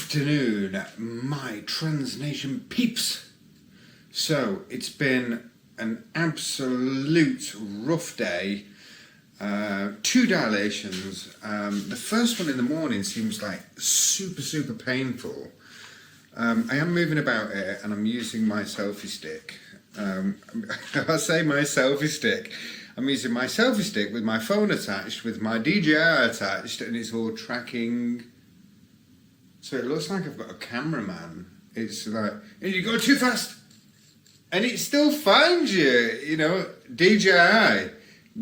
afternoon, my Trans Nation peeps. So it's been an absolute rough day. 2 dilations. The first one in the morning seems like super painful. I am moving about here and I'm using my selfie stick. I say my selfie stick. I'm using my selfie stick with my phone attached, with my DJI attached, and it's all tracking. So it looks like I've got a cameraman. It's like, and you go too fast, and it still finds you. You know, DJI.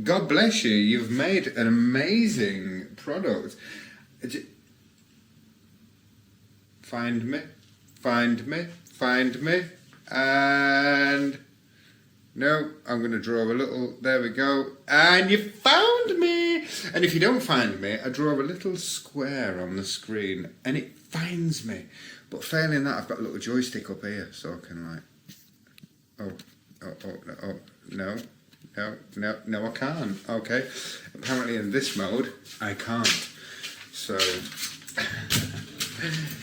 God bless you. You've made an amazing product. Find me, and no, I'm going to draw a little, there we go, and you found me! And if you don't find me, I draw a little square on the screen, and it finds me. But failing that, I've got a little joystick up here, so I can like, no, I can't, okay. Apparently in this mode, I can't. So,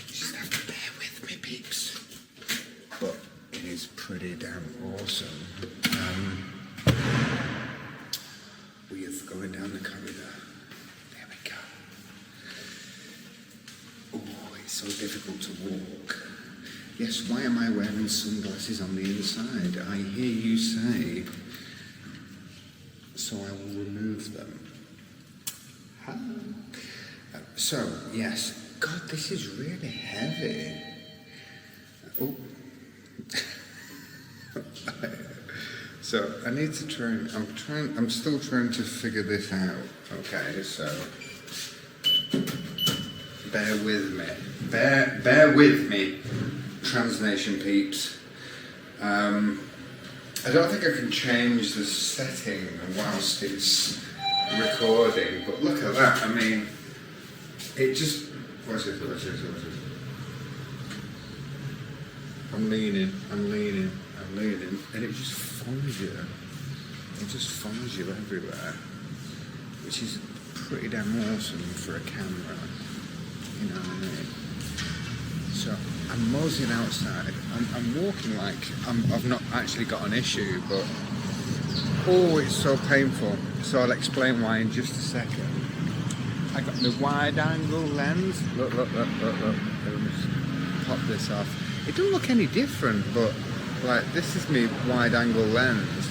just have to bear with me, peeps. But it is pretty damn awesome. We are going down the corridor. There we go. Oh, it's so difficult to walk. Yes, why am I wearing sunglasses on the inside? I hear you say. So I will remove them. So, yes. God, this is really heavy. Oh. So I need to try and, I'm still trying to figure this out. Okay, so bear with me. Bear with me, Trans Nation peeps. I don't think I can change the setting whilst it's recording, but look at that. I mean, it just, watch this. I'm leaning, and it just follows you. It just follows you everywhere, which is pretty damn awesome for a camera. You know what I mean? So I'm moseying outside. I'm walking like I've not actually got an issue, but oh, it's so painful. So I'll explain why in just a second. I got the wide-angle lens. Look. Let me just pop this off. It doesn't look any different, but like this is my wide-angle lens,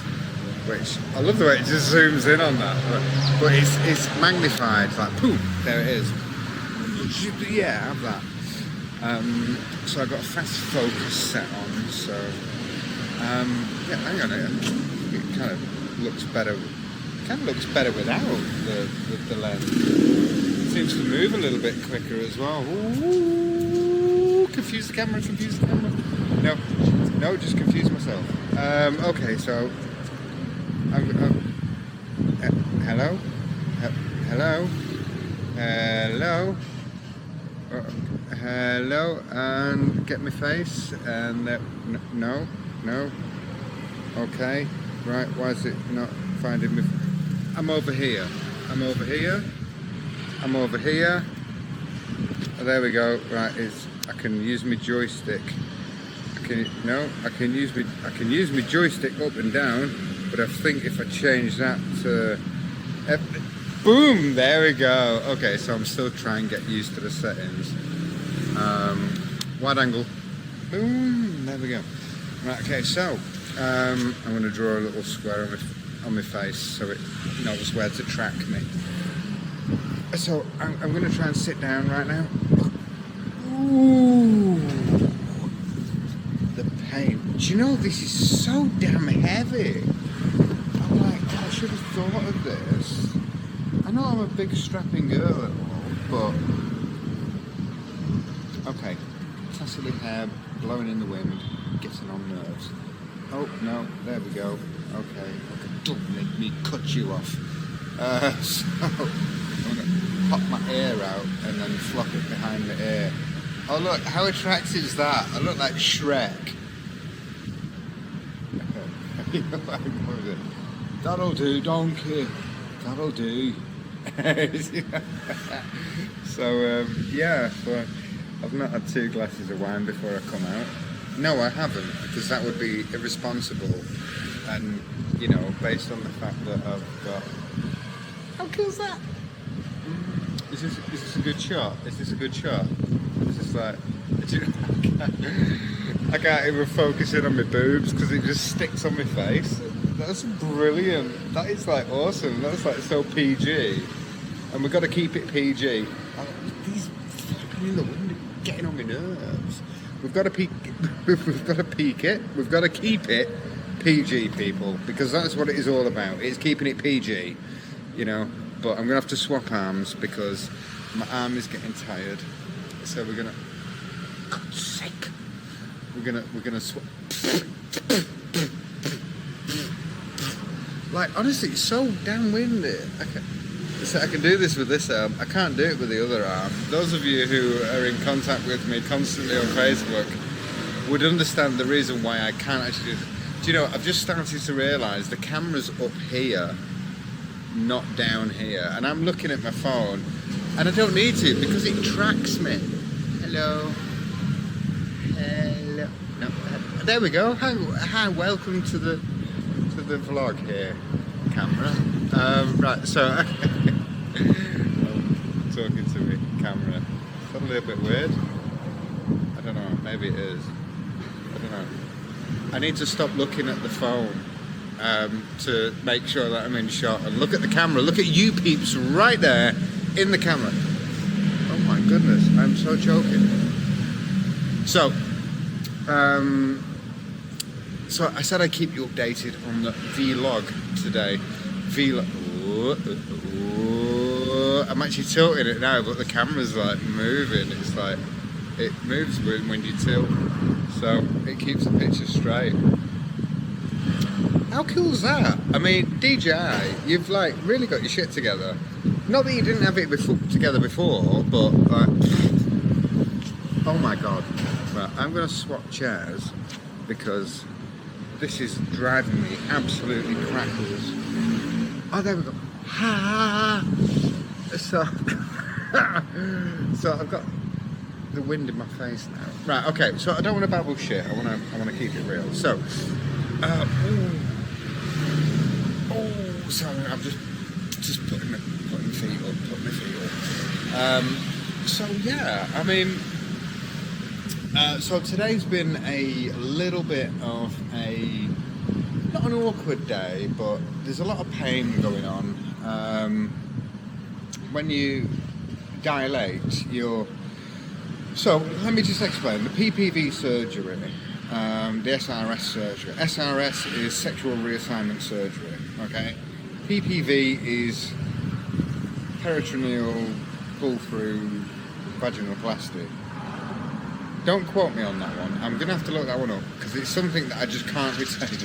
which I love the way it just zooms in on that. But it's magnified. It's like boom, there it is. Yeah, I have that. So I got a fast focus set on. So yeah, hang on here. It kind of looks better. Without the lens. It seems to move a little bit quicker as well. Ooh, confuse the camera. No, just confuse myself. Okay, so hello, and get my face, and no, okay, right. Why is it not finding me? I'm over here. Oh, there we go. Right, I can use my joystick. I can use my joystick up and down, but I think if I change that to boom, there we go. Okay, so I'm still trying to get used to the settings. Wide angle. Boom, there we go. Right, okay, so I'm going to draw a little square on my face so it knows where to track me. So I'm going to try and sit down right now. Ooh, the pain. Do you know this is so damn heavy? I'm like, oh, I should have thought of this. I know I'm a big strapping girl at all, but okay. Tassily hair blowing in the wind, getting on nerves. Oh no, there we go. Okay, don't make me cut you off. So I'm gonna pop my ear out and then flop it behind the ear. Oh look, how attractive is that? I look like Shrek. That'll do, donkey. That'll do. So yeah, but I've not had 2 glasses of wine before I come out. No, I haven't, because that would be irresponsible. And, you know, based on the fact that I've got... How cool's that? Is this a good shot? Is this a good shot? Is this like... I can't even focus in on my boobs because it just sticks on my face. That's brilliant. That is like awesome. That's like so PG. And we've got to keep it PG. Oh, these fucking in the window getting on my nerves. We've got to peek we've got to peek it. We've got to keep it PG, people, because that's what it is all about. It's keeping it PG, you know. But I'm gonna have to swap arms because my arm is getting tired. So we're gonna... God's sake. We're gonna swap. Like, honestly, it's so downwindy. I can do this with this arm. I can't do it with the other arm. Those of you who are in contact with me constantly on Facebook would understand the reason why I can't actually do this. Do you know, I've just started to realise the camera's up here, not down here. And I'm looking at my phone, and I don't need to because it tracks me. Hello. Hello. No, there we go. Hi, welcome to the vlog here, camera. Right, so I'm talking to me, camera. Is that a little bit weird? I don't know, maybe it is. I don't know. I need to stop looking at the phone to make sure that I'm in shot and look at the camera. Look at you peeps right there in the camera. Oh my goodness, I'm so choking. So, so I said I'd keep you updated on the vlog today. I'm actually tilting it now, but the camera's like moving. It's like, it moves when you tilt, so it keeps the picture straight. How cool is that? I mean, DJI, you've like really got your shit together. Not that you didn't have it together before, but like, oh my god. Right, I'm gonna swap chairs because this is driving me absolutely crackers. Oh, there we go. Ha! So, so I've got the wind in my face now. Right, okay. So I don't want to babble shit. I want to keep it real. So, sorry, I'm just putting my feet up. So yeah, I mean. So today's been a little bit of not an awkward day, but there's a lot of pain going on. When you dilate, so let me just explain. The PPV surgery, the SRS surgery. SRS is sexual reassignment surgery, okay? PPV is peritoneal pull-through vaginoplasty. Don't quote me on that one. I'm going to have to look that one up because it's something that I just can't retain.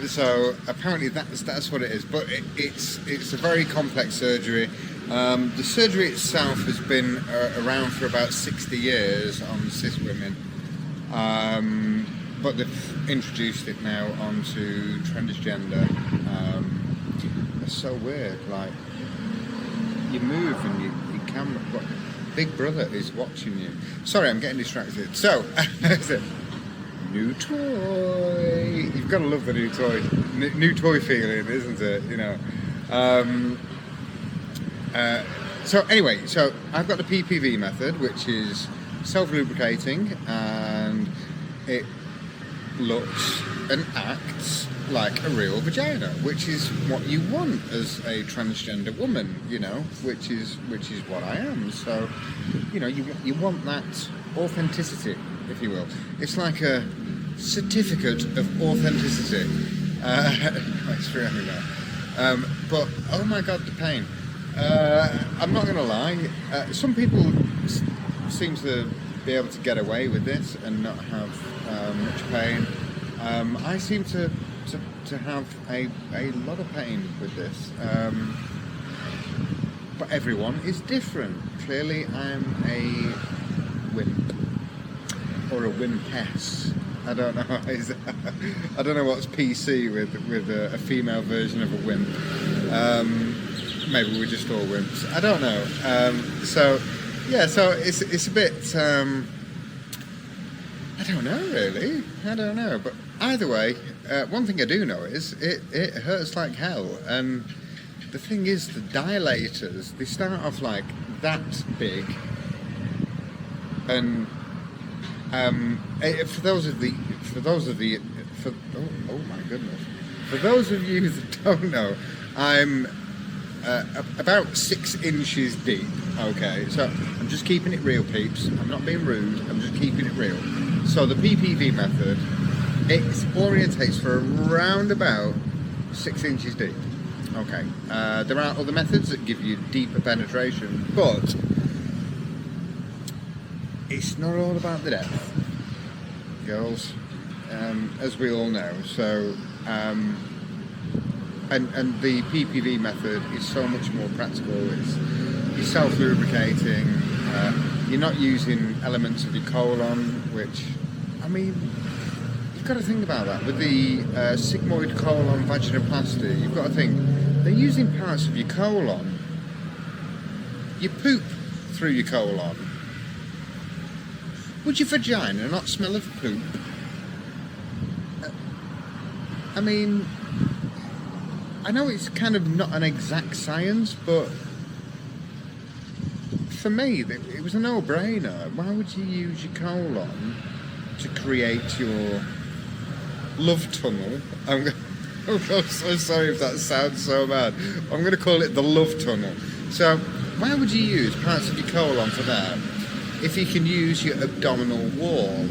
So apparently that's what it is. But it's a very complex surgery. The surgery itself has been around for about 60 years on cis women. But they've introduced it now onto transgender. It's so weird. Like, you move and you can... Big Brother is watching you. Sorry, I'm getting distracted. So, new toy. You've got to love the new toy. New toy feeling, isn't it? You know. So anyway, so I've got the PPV method, which is self-lubricating, and it looks and acts like a real vagina, which is what you want as a transgender woman, you know, which is what I am. So, you know, you want that authenticity, if you will. It's like a certificate of authenticity. It's really bad. But oh my god, the pain. I'm not gonna lie. Some people seem to be able to get away with this and not have much pain. I seem to have a lot of pain with this, but everyone is different. Clearly I'm a wimp, or a wimpess. I don't know. I don't know what's PC with a female version of a wimp. Maybe we're just all wimps. I don't know. So yeah, so it's a bit. I don't know really. I don't know, but either way, one thing I do know is it hurts like hell. And the thing is, the dilators, they start off like that big, and for those of you that don't know, I'm about 6 inches deep. Okay, so I'm just keeping it real, peeps. I'm not being rude. I'm just keeping it real. So the PPV method, it orientates for around about 6 inches deep. Okay, there are other methods that give you deeper penetration, but it's not all about the depth, girls, as we all know. So, and the PPV method is so much more practical. You're self-lubricating. You're not using elements of your colon, which, I mean, you've got to think about that. With the sigmoid colon vaginoplasty, you've got to think, they're using parts of your colon. You poop through your colon. Would your vagina not smell of poop? I mean, I know it's kind of not an exact science, but for me, it was a no-brainer. Why would you use your colon to create your love tunnel? I'm so sorry if that sounds so bad. I'm going to call it the love tunnel. So, why would you use parts of your colon for that if you can use your abdominal wall,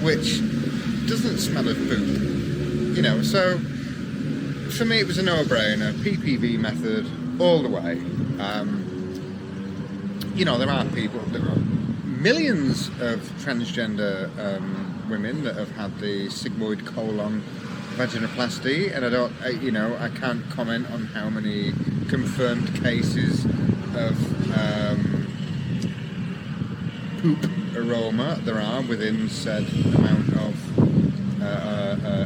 which doesn't smell of poop? You know, so for me it was a no-brainer. PPV method all the way. You know, there are millions of transgender women that have had the sigmoid colon vaginoplasty, and I can't comment on how many confirmed cases of poop aroma there are within said amount of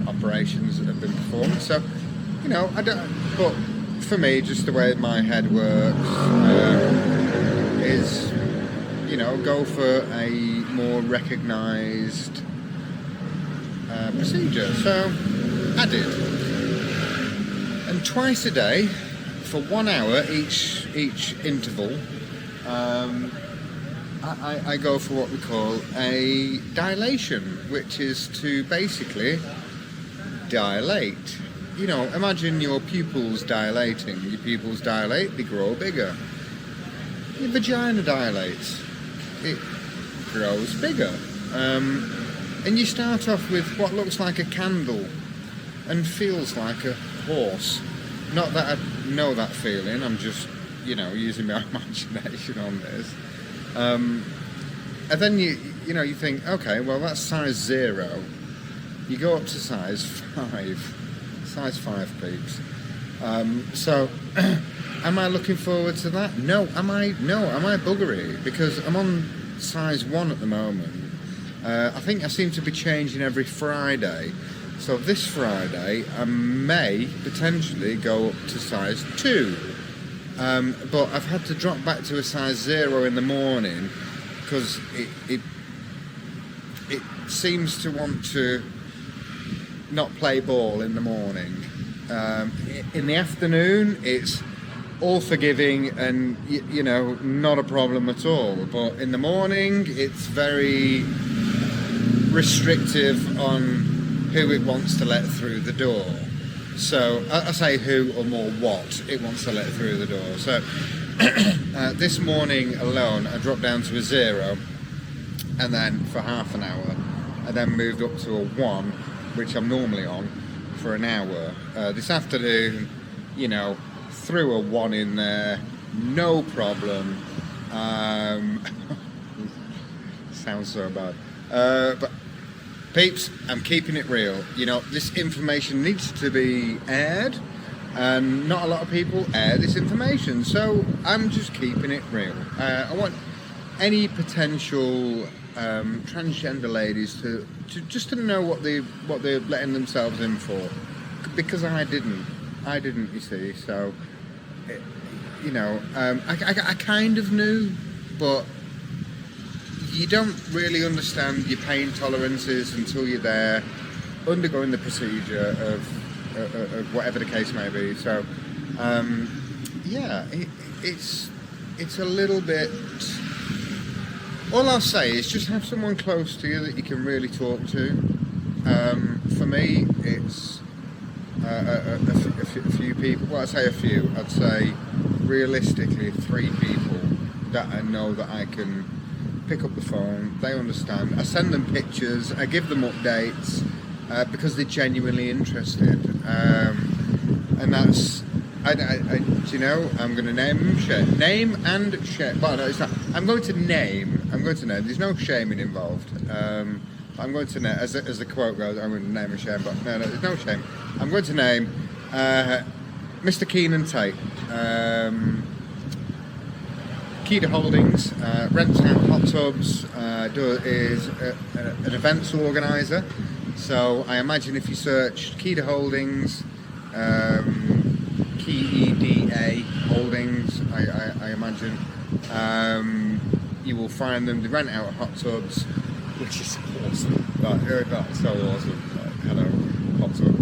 operations that have been performed. So, you know, I don't. But for me, just the way my head works is, you know, go for a more recognised procedure. So I did, and twice a day for 1 hour each interval. I go for what we call a dilation, which is to basically dilate. You know, imagine your pupils dilating. Your pupils dilate, they grow bigger. Your vagina dilates, it grows bigger. And you start off with what looks like a candle and feels like a horse. Not that I know that feeling, I'm just, you know, using my imagination on this. And then you think, okay, well that's size 0. You go up to size 5. Size 5, peeps. So, am I looking forward to that? No. Am I buggery? Because I'm on size 1 at the moment. I think I seem to be changing every Friday. So this Friday, I may potentially go up to size 2. But I've had to drop back to a size 0 in the morning because it seems to want to not play ball in the morning. In the afternoon, it's all forgiving and you know, not a problem at all. But in the morning, it's very restrictive on who it wants to let through the door. So I say who or more what it wants to let through the door. So this morning alone, I dropped down to a 0, and then for half an hour, I then moved up to a 1, which I'm normally on, for an hour. This afternoon, you know, threw a 1 in there, no problem. Sounds so bad. But peeps, I'm keeping it real. You know, this information needs to be aired, and not a lot of people air this information, so I'm just keeping it real. I want any potential transgender ladies to just to know what they're letting themselves in for, because I didn't, you see. So, you know, I kind of knew, but you don't really understand your pain tolerances until you're there, undergoing the procedure of whatever the case may be. So, yeah, it's a little bit. All I'll say is just have someone close to you that you can really talk to. For me, it's a few people. Well, I say a few. I'd say realistically 3 people that I know that I can pick up the phone. They understand. I send them pictures. I give them updates because they're genuinely interested. And that's. You know, I'm going to name and share. Well, no, it's not. I'm going to name. There's no shaming involved. I'm going to name, as the quote goes, I'm going to name and shame. But no, there's no shame. I'm going to name Mr. Keenan Tate, Keda Holdings, rents out hot tubs, is an events organizer. So I imagine if you search Keda Holdings. Keda Holdings, I imagine. You will find them. They rent out hot tubs, which is awesome. That's so awesome. Hello, hot tub.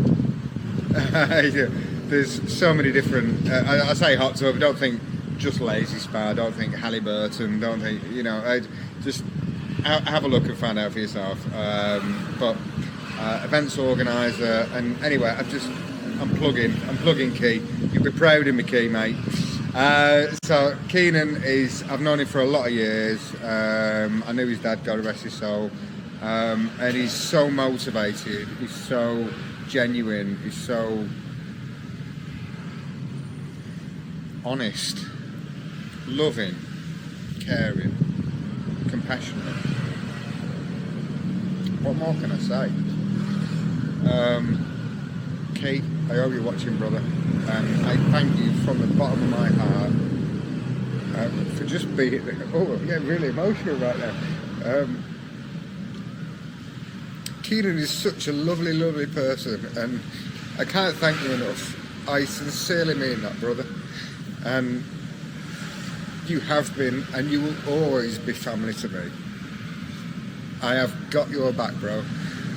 There's so many different. I say hot tub. Don't think just lazy spa. Don't think Halliburton. Don't think just have a look and find out for yourself. But events organizer, and anyway, I'm plugging Key. You'll be proud of me, Key, mate. So Keenan I've known him for a lot of years. I knew his dad, God rest his soul. And he's so motivated, he's so genuine, he's so honest, loving, caring, compassionate. What more can I say? Kate, I hope you're watching, brother. I thank you from the bottom of my heart for just being. Oh, I'm getting really emotional right now. Keenan is such a lovely, lovely person, and I can't thank you enough. I sincerely mean that, brother. And you have been, and you will always be family to me. I have got your back, bro.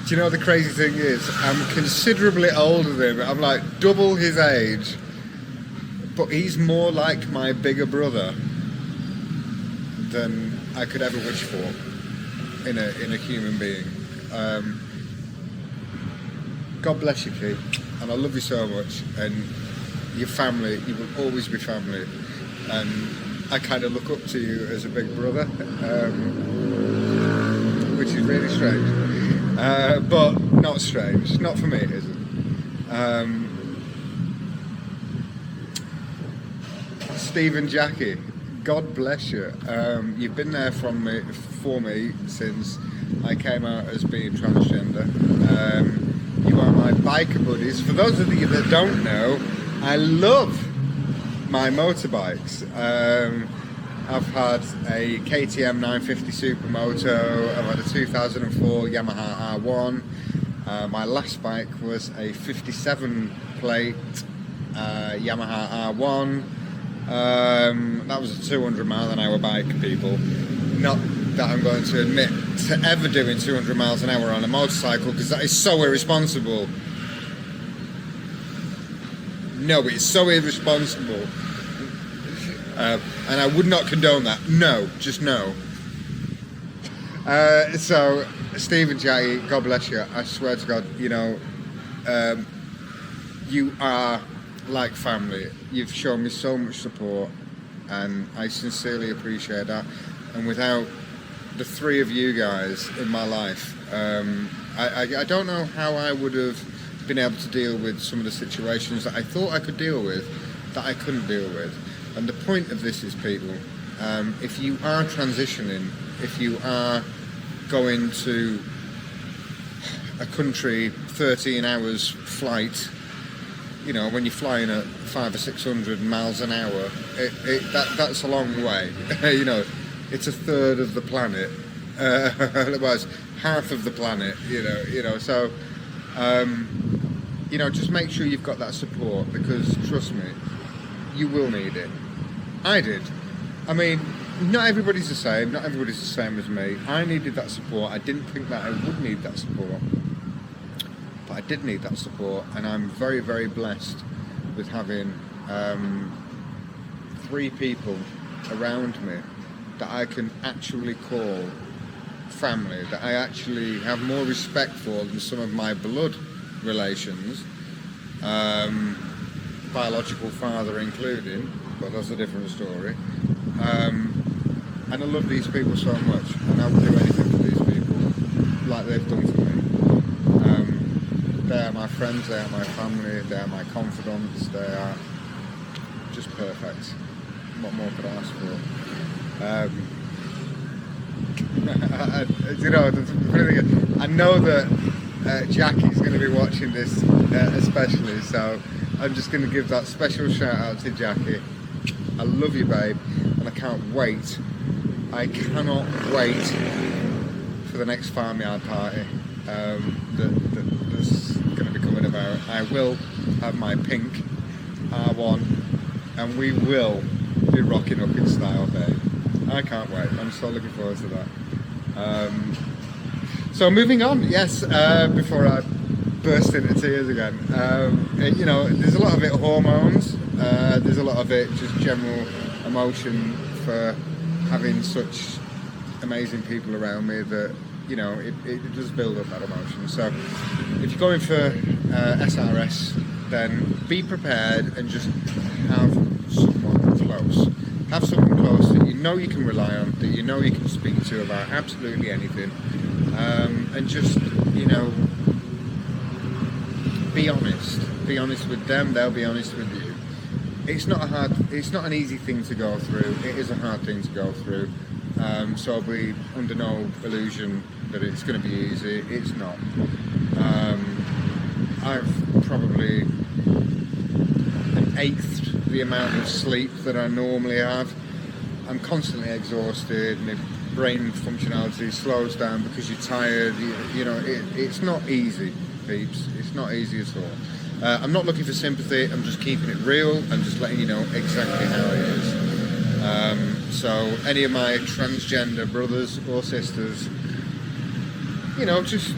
Do you know the crazy thing is, I'm considerably older than him. I'm like double his age, but he's more like my bigger brother than I could ever wish for in a human being. God bless you, Keith, and I love you so much. And your family, you will always be family. And I kind of look up to you as a big brother, which is really strange. But not strange. Not for me, it isn't. Steve and Jackie, God bless you. You've been there for me since I came out as being transgender. You are my biker buddies. For those of you that don't know, I love my motorbikes. I've had a KTM 950 Supermoto, I've had a 2004 Yamaha R1, my last bike was a 57 plate Yamaha R1, that was a 200 mile an hour bike, people. Not that I'm going to admit to ever doing 200 miles an hour on a motorcycle, because that is so irresponsible. No, it's so irresponsible. And I would not condone that. No, just no. So, Steve and Jackie, God bless you. I swear to God, you are like family. You've shown me so much support, and I sincerely appreciate that. And without the 3 of you guys in my life, I don't know how I would have been able to deal with some of the situations that I thought I could deal with, that I couldn't deal with. And the point of this is, people, if you are transitioning, if you are going to a country 13 hours flight, when you're flying at 500 or 600 miles an hour, that's a long way. It's a third of the planet. Otherwise, half of the planet. So just make sure you've got that support, because trust me, you will need it. I did. I mean, not everybody's the same. Not everybody's the same as me. I needed that support. I didn't think that I would need that support, but I did need that support, and I'm very, very blessed with having 3 people around me that I can actually call family, that I actually have more respect for than some of my blood relations, biological father including, but that's a different story. And I love these people so much, and I would do anything for these people like they've done for me. They are my friends, they are my family, they are my confidants, they are just perfect. What more could I ask for? You know, I know that Jackie's going to be watching this especially, so I'm just going to give that special shout out to Jackie. I love you, babe, and I can't wait. I cannot wait for the next farmyard party that's going to be coming about. I will have my pink R1, and we will be rocking up in style, babe. I can't wait. I'm so looking forward to that. So moving on, yes, before I burst into tears again, you know, there's a lot of it hormones, there's a lot of it just general emotion for having such amazing people around me that, you know, it does build up that emotion. So if you're going for SRS, then be prepared and just have someone close. Have someone close that you know you can rely on, that you know you can speak to about absolutely anything, and just, you know, be honest. Be honest with them, they'll be honest with you. It's not an easy thing to go through. It is a hard thing to go through. So I'll be under no illusion that it's going to be easy. It's not. I've probably an eighth the amount of sleep that I normally have. I'm constantly exhausted. My brain functionality slows down because you're tired. You know, it's not easy, peeps. It's not easy at all. I'm not looking for sympathy. I'm just keeping it real. I'm just letting you know exactly how it is. So any of my transgender brothers or sisters, you know, just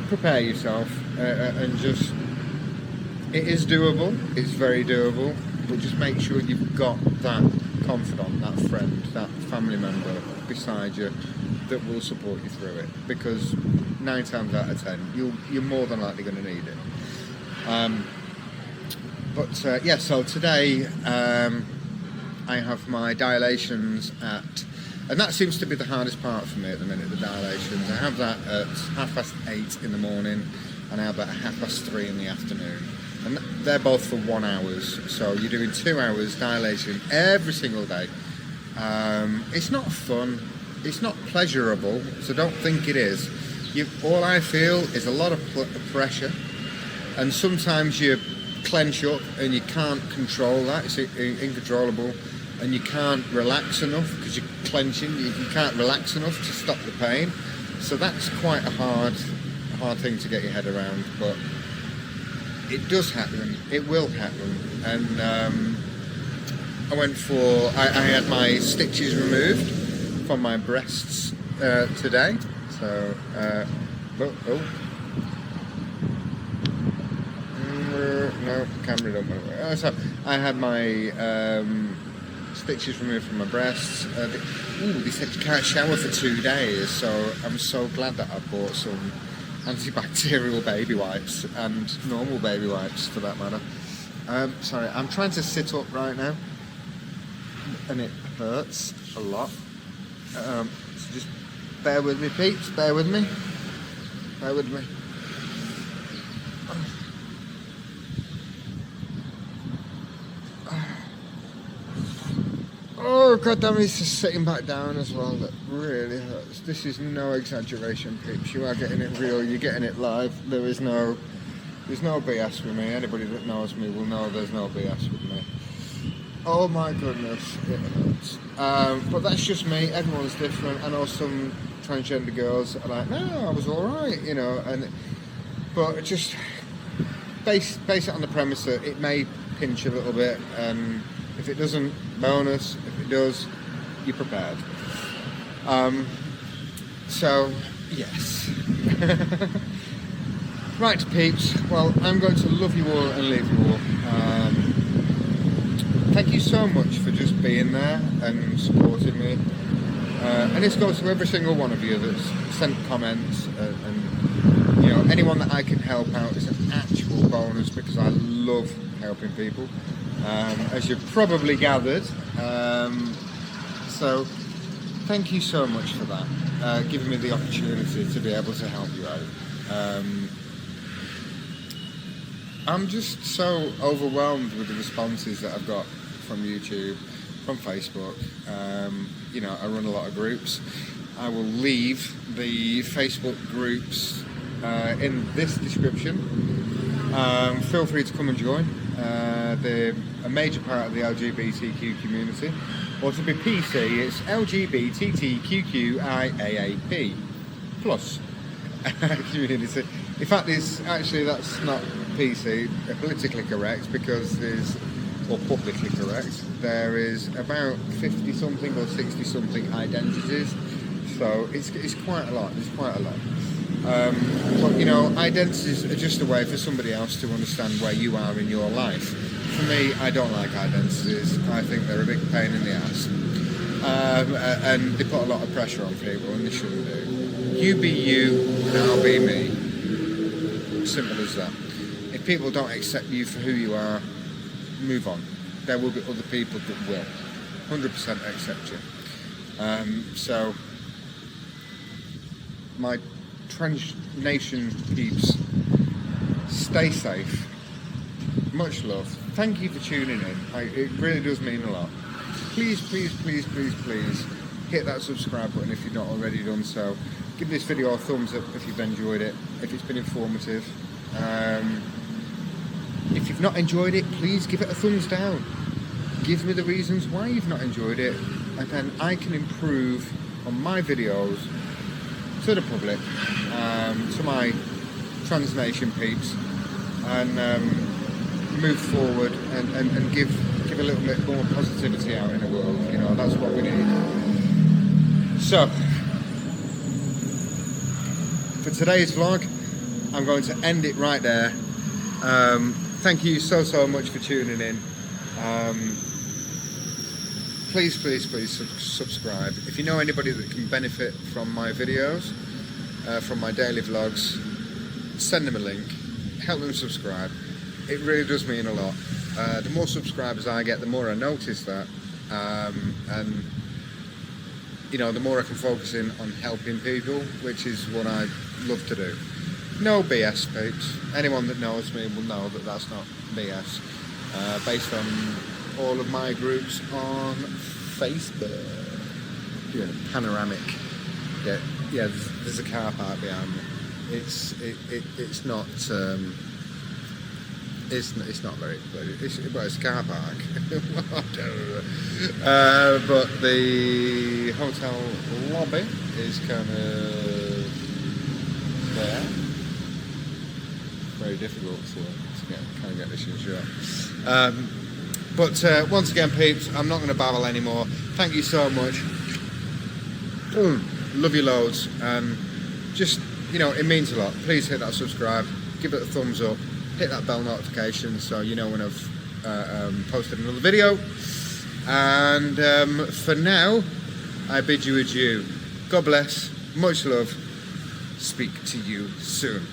prepare yourself and just, it is doable. It's very doable, but just make sure you've got that confidant, that friend, that family member beside you that will support you through it, because 9 times out of 10 you're more than likely going to need it. Yeah, so today I have my dilations at, and that seems to be the hardest part for me at the minute, the dilations. I have that at 8:30 in the morning, and I have that at 3:30 in the afternoon. And they're both for 1 hour, so you're doing 2 hours dilation every single day. It's not fun, it's not pleasurable, so don't think it is. All I feel is a lot of pressure, and sometimes you clench up and you can't control that. It's incontrollable, and you can't relax enough because you're clenching. You can't relax enough to stop the pain. So that's quite a hard thing to get your head around, but it does happen. It will happen. And I had my stitches removed from my breasts today. So no, camera don't want to work. So I had my stitches removed from my breasts. They said you can't shower for 2 days, so I'm so glad that I bought some antibacterial baby wipes and normal baby wipes for that matter. Sorry, I'm trying to sit up right now, and it hurts a lot. So just bear with me, peeps. Bear with me. Bear with me. Oh god damn, it's just sitting back down as well. That really hurts. This is no exaggeration, peeps. You are getting it real, you're getting it live. There's no BS with me. Anybody that knows me will know there's no BS with me. Oh my goodness, it hurts. But that's just me. Everyone's different. I know some transgender girls are like, no, I was alright, you know, but just base it on the premise that it may pinch a little bit. If it doesn't, bonus. If it does, you're prepared. So, yes. Right, peeps. Well, I'm going to love you all and leave you all. Thank you so much for just being there and supporting me. And this goes to every single one of you that's sent comments, and you know, anyone that I can help out is an actual bonus, because I love helping people, as you've probably gathered. So thank you so much for that, giving me the opportunity to be able to help you out. I'm just so overwhelmed with the responses that I've got from YouTube, from Facebook. You know, I run a lot of groups. I will leave the Facebook groups in this description. Feel free to come and join. They're a major part of the LGBTQ community. Or to be PC, it's LGBTQQIAAP plus community. In fact, that's not PC, politically correct, because or publicly correct, there is about 50 something or 60 something identities, so it's quite a lot. There's quite a lot. But you know, identities are just a way for somebody else to understand where you are in your life. For me, I don't like identities. I think they're a big pain in the ass, and they put a lot of pressure on people, and they shouldn't do. You be you, and I'll be me. Simple as that. If people don't accept you for who you are, move on. There will be other people that will 100% accept you. So, my Trans Nation peeps, stay safe. Much love. Thank you for tuning in. It really does mean a lot. Please, please, please, please, please hit that subscribe button if you've not already done so. Give this video a thumbs up if you've enjoyed it, if it's been informative. If you've not enjoyed it, please give it a thumbs down. Give me the reasons why you've not enjoyed it, and then I can improve on my videos to the public, to my Trans Nation peeps, and move forward and give a little bit more positivity out in the world. You know, that's what we need. So, for today's vlog, I'm going to end it right there. Thank you so much for tuning in. Please, please, please subscribe. If you know anybody that can benefit from my videos, from my daily vlogs, send them a link, help them subscribe. It really does mean a lot. The more subscribers I get, the more I notice that, and you know, the more I can focus in on helping people, which is what I love to do. No BS, peeps. Anyone that knows me will know that that's not BS. Based on all of my groups on Facebook. Yeah, panoramic. Yeah. There's a car park behind me. It's not. It's not very good. It's a car park. But the hotel lobby is kind of there. Very difficult to get this in shot. But once again, peeps, I'm not going to babble anymore. Thank you so much. Love you loads, and just, you know, it means a lot. Please hit that subscribe, give it a thumbs up, hit that bell notification so you know when I've posted another video. And for now, I bid you adieu. God bless, much love, speak to you soon.